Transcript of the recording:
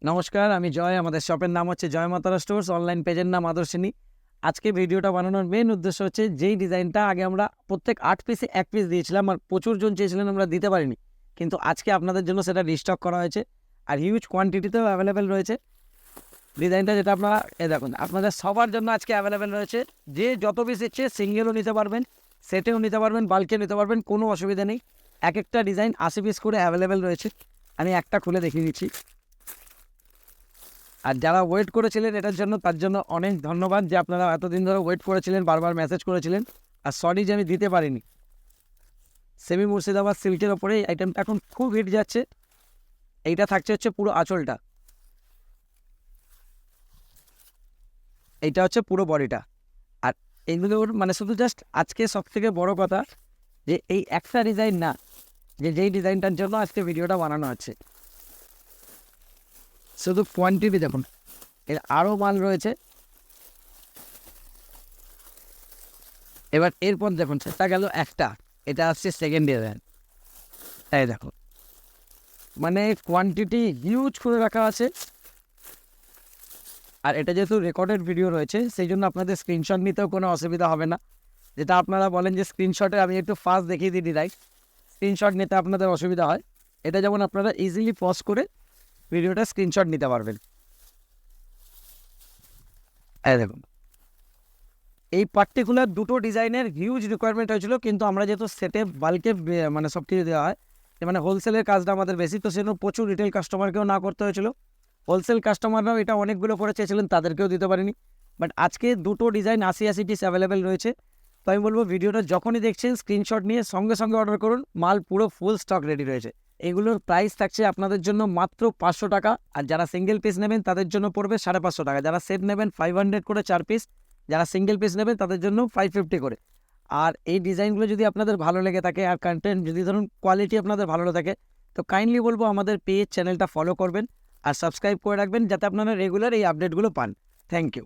নমস্কার, আমি জয়। আমাদের শপের নাম হচ্ছে জয় মাতারা স্টোর্স, অনলাইন পেজের নাম আদর্শিনী। আজকে ভিডিওটা বানানোর মেন উদ্দেশ্য হচ্ছে যেই ডিজাইনটা আগে আমরা প্রত্যেক 8 পিসে 1 পিস দিয়েছিলাম আর প্রচুর জন চেয়েছিলেন, আমরা দিতে পারিনি। কিন্তু আজকে আপনাদের জন্য সেটা রিস্টক করা হয়েছে আর হিউজ কোয়ান্টিটিতেও অ্যাভেলেবেল রয়েছে। ডিজাইনটা যেটা আপনারা দেখুন, আপনাদের সবার জন্য আজকে অ্যাভেলেবেল রয়েছে। যে যত পিস ইচ্ছে সিঙ্গেলও নিতে পারবেন, সেটেও নিতে পারবেন, বাল্কে নিতে পারবেন, কোনো অসুবিধা নেই। এক একটা ডিজাইন 80 পিস করে অ্যাভেলেবেল রয়েছে। আমি একটা খুলে দেখিয়ে দিচ্ছি। আর যারা ওয়েট করেছিলেন এটার জন্য, তার জন্য অনেক ধন্যবাদ যে আপনারা এতদিন ধরে ওয়েট করেছিলেন, বারবার মেসেজ করেছিলেন। আর সরি যে আমি দিতে পারিনি। সেমি মুর্শিদাবাদ সিল্কের ওপরে এই আইটেমটা এখন খুব হিট যাচ্ছে। এইটা থাকছে হচ্ছে পুরো আঁচলটা, এইটা হচ্ছে পুরো বডিটা। আর এইগুলোর মানে শুধু জাস্ট আজকে সব থেকে বড় কথা যে এই একটা ডিজাইন না, যেই ডিজাইনটার জন্য আজকে ভিডিওটা বানানো আছে। শুধু কোয়ান্টিটি দেখুন, এর আরও মাল রয়েছে। এবার এরপর দেখুন, সেটা গেল একটা, এটা আসছে সেকেন্ড ডিজাইন। তাই দেখুন, মানে কোয়ান্টিটি হিউজ করে রাখা আছে। আর এটা যেহেতু রেকর্ডেড ভিডিও রয়েছে, সেই জন্য আপনাদের স্ক্রিনশট নিতেও কোনো অসুবিধা হবে না। যেটা আপনারা বলেন যে স্ক্রিনশটে আমি একটু ফাস্ট দেখিয়ে দিই ডিজাইন, স্ক্রিনশট নিতে আপনাদের অসুবিধা হয়। এটা যেমন আপনারা ইজিলি পজ করে ভিডিওটা স্ক্রিনশট নিতে পারবেন। এই দেখুন, এই পার্টিকুলার দুটো ডিজাইনের হিউজ রিকোয়ারমেন্ট হয়েছিল, কিন্তু আমরা যেহেতু সেটে বাল্কে মানে সব কিছু দেওয়া হয়, মানে হোলসেলের কাজটা আমাদের বেশি, তো সেজন্য প্রচুর রিটেল কাস্টমারকেও না করতে হয়েছিল। হোলসেল কাস্টমাররাও এটা অনেকগুলো করে চেয়েছিলেন, তাদেরকেও দিতে পারিনি। বাট আজকে দুটো ডিজাইন 80 পিস অ্যাভেলেবেল রয়েছে। তো আমি বলবো ভিডিওটা যখনই দেখছেন স্ক্রিনশট নিয়ে সঙ্গে সঙ্গে অর্ডার করুন, মাল পুরো ফুল স্টক রেডি রয়েছে। এগুলোর প্রাইস থাকছে আপনাদের জন্য মাত্র 500 টাকা। আর যারা সিঙ্গেল পিস নেবেন তাদের জন্য পড়বে 550 টাকা। যারা সেট নেবেন 500 করে 4 পিস, যারা সিঙ্গেল পিস নেবেন তাদের জন্য 550 করে। আর এই ডিজাইনগুলো যদি আপনাদের ভালো লেগে থাকে আর কন্টেন্ট যদি ধরুন কোয়ালিটি আপনাদের ভালো থাকে, তো কাইন্ডলি বলবো আমাদের পেজ চ্যানেলটা ফলো করবেন আর সাবস্ক্রাইব করে রাখবেন, যাতে আপনারা রেগুলার এই আপডেটগুলো পান। Thank you.